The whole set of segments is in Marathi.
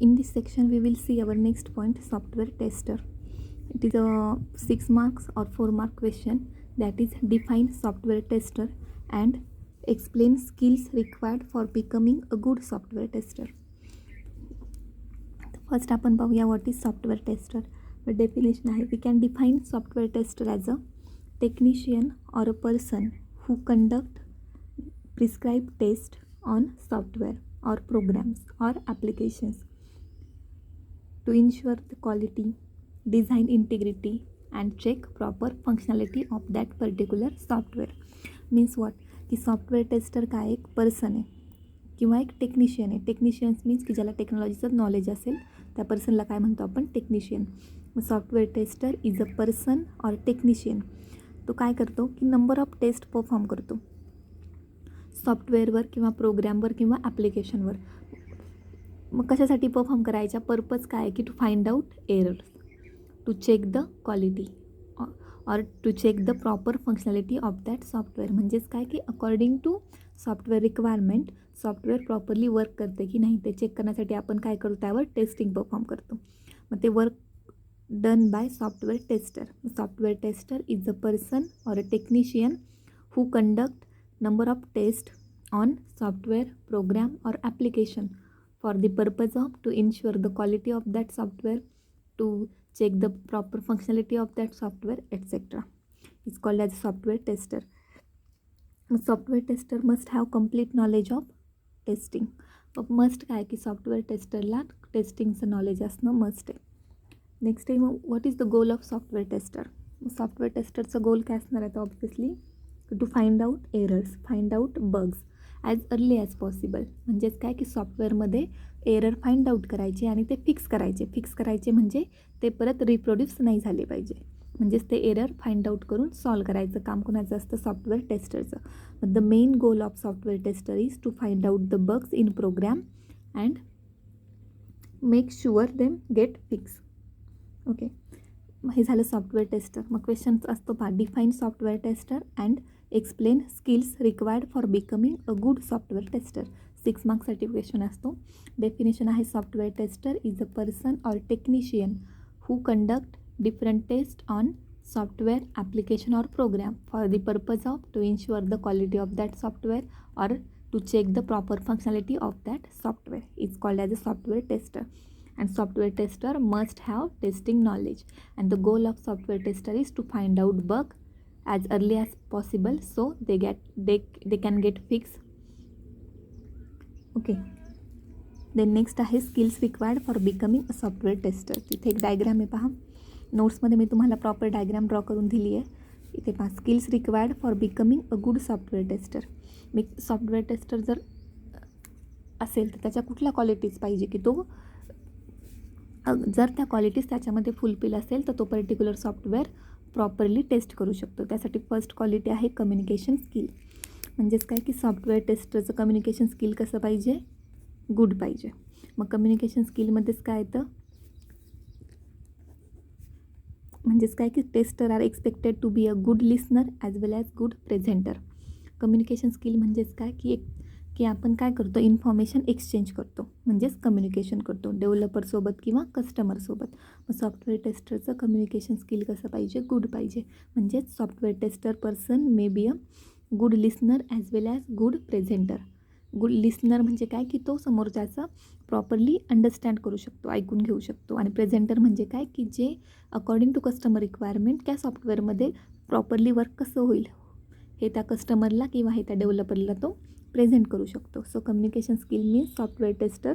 In this section, we will see our next point, software tester. It is a 6 marks or 4 mark question, that is define software tester and explain skills required for becoming a good software tester. First आपण पाहूया what is software tester. The definition आहे, we can define software tester as a technician or a person who conduct prescribed test on software or programs or applications to ensure the quality, design integrity and check proper functionality of that particular software. Means what, की सॉफ्टवेअर टेस्टर काय एक पर्सन आहे किंवा एक टेक्निशियन आहे. टेक्निशियन्स मीन्स की ज्याला टेक्नॉलॉजीचं नॉलेज असेल त्या पर्सनला काय म्हणतो आपण, technician. Software tester is a person or technician. तो काय करतो की नंबर ऑफ टेस्ट परफॉर्म करतो सॉफ्टवेअरवर किंवा प्रोग्रॅमवर किंवा ॲप्लिकेशनवर. मग कशासाठी परफॉर्म करायचा, पर्पज काय की to find out errors, to check the quality or to check the proper functionality of that software. म्हणजेच काय की according to software requirement software properly work करते की नाही ते चेक करण्यासाठी आपण काय करतो, त्यावर टेस्टिंग परफॉर्म करतो. मग ते work done by software tester. Software tester is a person और a technician who conduct number of tests on software, program or application for the purpose of to ensure the quality of that software, to check the proper functionality of that software, etc. It's called as a software tester. A software tester must have complete knowledge of testing. Must काय की सॉफ्टवेअर टेस्टरला टेस्टिंगचं नॉलेज असणं मस्ट आहे. नेक्स्ट आहे मग what is the goal of software tester. Software टेस्टरचं गोल काय असणार आहे तर obviously to find out errors, find out bugs as early as possible. म्हणजेच काय की सॉफ्टवेअरमध्ये एरर फाइंड आउट करायचे आणि ते फिक्स करायचे म्हणजे ते परत रिप्रोड्यूस नाही झाले पाहिजे. म्हणजेच ते एरर फाइंड आउट करून सॉल्व करायचं काम कोणाचं असतं, सॉफ्टवेअर टेस्टरचं. The main goal of software tester is to find out the bugs in program and make sure them get fix. Okay, हे झालं सॉफ्टवेअर टेस्टर. मग क्वेश्चन असतो पहा, define software tester and explain skills required for becoming a good software tester. 6 मार्क्ससाठी क्वेश्चन असतो. डेफिनेशन आहे, software tester is a person or technician who conduct different tests on software, application or program for the purpose of to ensure the quality of that software or to check the proper functionality of that software. It's called as a software tester. And software tester must have testing knowledge, and the goal of software tester is to find out bug as early as possible so they can get fixed. Okay, then next आहे skills required for becoming a software tester. तिथे एक डायग्राम आहे पहा, नोट्समध्ये मी तुम्हाला प्रॉपर डायग्राम ड्रॉ करून दिली आहे. इथे पहा, skills required for becoming a good software tester. Me software tester जर असेल तर त्याच्या कुठल्या क्वालिटीज पाहिजे की तो जर त्या क्वालिटीज त्याच्यामध्ये फुलफिल असेल तर तो पर्टिक्युलर सॉफ्टवेअर प्रॉपरली टेस्ट करू शकतो. त्यासाठी फर्स्ट क्वालिटी आहे कम्युनिकेशन स्किल. म्हणजेच काय की सॉफ्टवेअर टेस्टरचं कम्युनिकेशन स्किल कसं पाहिजे, गुड पाहिजे. मग कम्युनिकेशन स्किलमध्येच काय येतं, म्हणजेच काय की tester are expected to be a good listener as well as good presenter. Communication skill म्हणजेच काय की आपण काय करतो, इन्फॉर्मेशन एक्सचेंज करतो, म्हणजेच कम्युनिकेशन करतो डेव्हलपरसोबत किंवा कस्टमरसोबत. मग सॉफ्टवेअर टेस्टरचं कम्युनिकेशन स्किल कसं पाहिजे, गुड पाहिजे. म्हणजेच software tester person may be a good listener as well as good presenter. Good listener म्हणजे काय की तो समोरच्याचा प्रॉपरली अंडरस्टँड करू शकतो, ऐकून घेऊ शकतो. आणि प्रेझेंटर म्हणजे काय की जे अकॉर्डिंग टू कस्टमर रिक्वायरमेंट त्या सॉफ्टवेअरमध्ये प्रॉपरली वर्क कसं होईल हे त्या कस्टमरला किंवा हे त्या डेव्हलपरला तो प्रेझेंट करू शकतो. So communication skill means software tester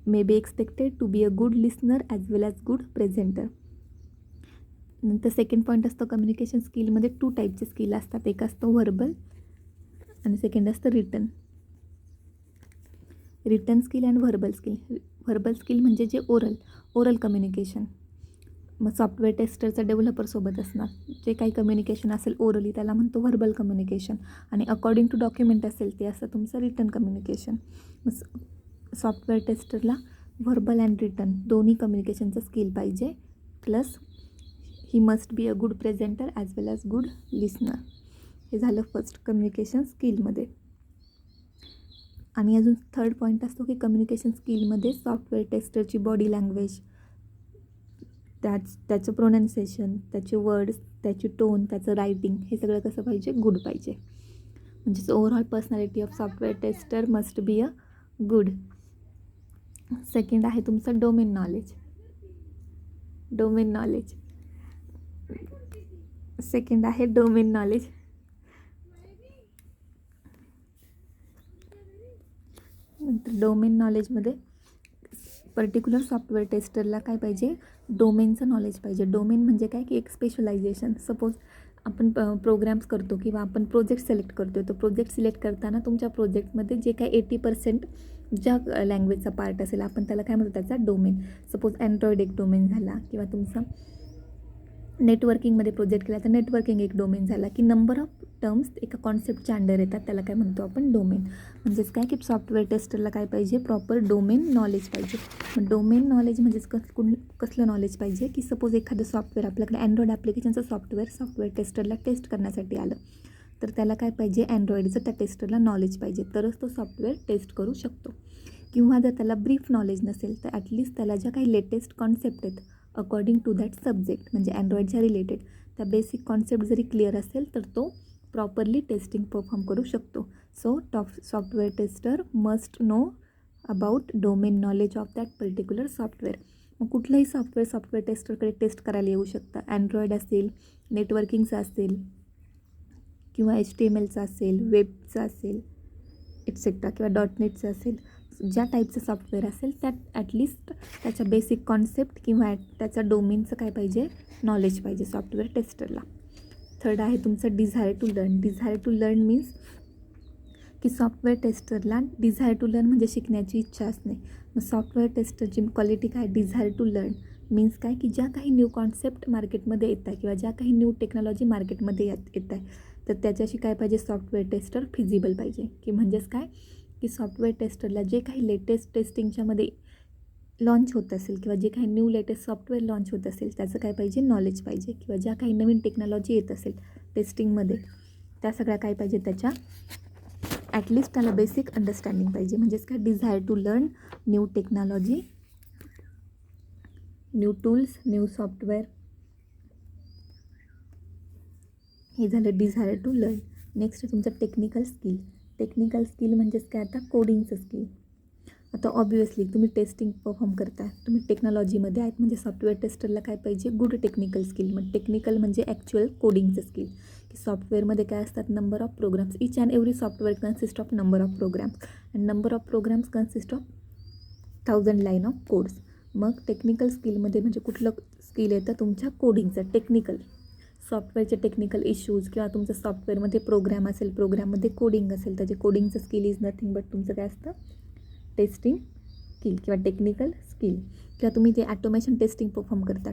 may be expected to be a good listener as well as good presenter. नंतर सेकंड पॉईंट असतो, कम्युनिकेशन स्किलमध्ये 2 टाईपचे स्किल असतात. एक असतं व्हर्बल आणि सेकंड असतं written skill and verbal skill. Verbal skill म्हणजे जे ओरल कम्युनिकेशन. मग सॉफ्टवेअर टेस्टरचं डेव्हलपरसोबत असणार जे काही कम्युनिकेशन असेल ओरली त्याला म्हणतो व्हर्बल कम्युनिकेशन, आणि अकॉर्डिंग टू डॉक्युमेंट असेल ते असं तुमचं रिटन कम्युनिकेशन. मग सॉफ्टवेअर टेस्टरला व्हर्बल अँड रिटन दोन्ही कम्युनिकेशनचं स्किल पाहिजे, plus he must be a good presenter as well as good listener. हे झालं फर्स्ट कम्युनिकेशन स्किलमध्ये. आणि अजून थर्ड पॉईंट असतो की कम्युनिकेशन स्किलमध्ये सॉफ्टवेअर टेस्टरची बॉडी लँग्वेज, त्याचं प्रोनाऊन्सिएशन, त्याचे वर्ड्स, त्याची टोन, त्याचं रायटिंग, हे सगळं कसं पाहिजे, गुड पाहिजे. म्हणजेच overall personality of software tester must be a good. Second आहे तुमचं डोमेन नॉलेज. सेकंड आहे डोमेन नॉलेज. नंतर डोमेन नॉलेजमध्ये पर्टिक्युलर सॉफ्टवेअर टेस्टरला काय पाहिजे, डोमेनचं नॉलेज पाहिजे. डोमेन म्हणजे काय की एक स्पेशलायझेशन. सपोज आपण प्रोग्राम्स करतो किंवा आपण प्रोजेक्ट सिलेक्ट करतो, तर प्रोजेक्ट सिलेक्ट करताना तुमच्या प्रोजेक्टमध्ये जे काय 80% ज्या लँग्वेजचा पार्ट असेल आपण त्याला काय म्हणतो, त्याचा डोमेन. सपोज अँड्रॉइड एक डोमेन झाला, किंवा तुमचा नेटवर्किंगमध्ये प्रोजेक्ट केला तर नेटवर्किंग एक डोमेन झाला, की नंबर ऑफ टर्म्स एका कॉन्सेप्टच्या अंडर येतात, त्याला काय म्हणतो आपण, डोमेन. म्हणजेच काय की सॉफ्टवेअर टेस्टरला काय पाहिजे, प्रॉपर डोमेन नॉलेज पाहिजे. मग डोमेन नॉलेज म्हणजेच कसलं नॉलेज पाहिजे, की सपोज एखादं सॉफ्टवेअर आपल्याकडे अँड्रॉइड ॲप्लिकेशनचं सॉफ्टवेअर टेस्टरला टेस्ट करण्यासाठी आलं, तर त्याला काय पाहिजे, अँड्रॉइडचं त्या टेस्टरला नॉलेज पाहिजे, तरच तो सॉफ्टवेअर टेस्ट करू शकतो. किंवा जर त्याला ब्रीफ नॉलेज नसेल तर ॲटलिस्ट त्याला ज्या काही लेटेस्ट कॉन्सेप्ट आहेत अकॉर्डिंग टू दॅट सब्जेक्ट, म्हणजे अँड्रॉइडच्या रिलेटेड त्या बेसिक कॉन्सेप्ट जरी क्लिअर असेल तर तो प्रॉपरली टेस्टिंग परफॉर्म करू शकतो. So software tester must know about domain knowledge of that particular software. मग कुठलंही सॉफ्टवेअर टेस्टरकडे टेस्ट करायला येऊ शकतं. अँड्रॉइड असेल, नेटवर्किंगचं असेल, किंवा HTMLचं असेल, वेबचं असेल, एक्सेट्रा, किंवा .NETचं असेल. ज्या टाईपचं सॉफ्टवेअर असेल त्यात ॲटलिस्ट त्याच्या बेसिक कॉन्सेप्ट किंवा त्याच्या डोमेनचं काय पाहिजे, नॉलेज पाहिजे सॉफ्टवेअर टेस्टरला. थर्ड आहे तुमचं desire to learn. Desire to learn means की सॉफ्टवेअर टेस्टरला डिझायर टू लर्न म्हणजे शिकण्याची इच्छा असणे. मग सॉफ्टवेअर टेस्टरची क्वालिटी काय, डिझायर टू लर्न मीन्स काय की ज्या काही न्यू कॉन्सेप्ट मार्केटमध्ये येत आहे किंवा ज्या काही न्यू टेक्नॉलॉजी मार्केटमध्ये येत आहे तर त्याच्याशी काय पाहिजे, सॉफ्टवेअर टेस्टर फिजिबल पाहिजे. की म्हणजेच काय की सॉफ्टवेअर टेस्टरला जे काही लेटेस्ट टेस्टिंगच्यामध्ये लॉन्च होत असेल किंवा जे काही न्यू लेटेस्ट सॉफ्टवेअर लॉन्च होत असेल त्याचं काय पाहिजे, नॉलेज पाहिजे. किंवा ज्या काही नवीन टेक्नॉलॉजी येत असेल टेस्टिंगमध्ये त्या सगळ्या काय पाहिजे, त्याच्या ॲटलिस्ट त्याला बेसिक अंडरस्टँडिंग पाहिजे. म्हणजेच काय, desire to learn new technology, new tools, new software, हे झालं डिझायर टू लर्न. नेक्स्ट तुमचं टेक्निकल स्किल. टेक्निकल स्किल म्हणजेच काय, आता कोडिंगचं स्किल. आता ऑब्वियसली तुम्ही टेस्टिंग परफॉर्म करताय, तुम्ही टेक्नॉलॉजीमध्ये आहेत, म्हणजे सॉफ्टवेअर टेस्टरला काय पाहिजे, गुड टेक्निकल स्किल. मग टेक्निकल म्हणजे ॲक्च्युअल कोडिंगचं स्किल. की सॉफ्टवेअरमध्ये काय असतात, number of programs. Each and every software consist of number of programs and number of programs consist of 1000 line of codes. मग टेक्निकल स्किलमध्ये म्हणजे कुठलं स्किल येतं, तुमच्या कोडिंगचं टेक्निकल, सॉफ्टवेअरचे टेक्निकल इश्यूज, किंवा तुमचं सॉफ्टवेअरमध्ये प्रोग्राम असेल, प्रोग्राममध्ये कोडिंग असेल, तर जे कोडिंगचं स्किल इज नथिंग बट तुमचं काय असतं, टेस्टिंग स्किल किंवा टेक्निकल स्किल. किंवा तुम्ही ते ॲटोमेशन टेस्टिंग परफॉर्म करता,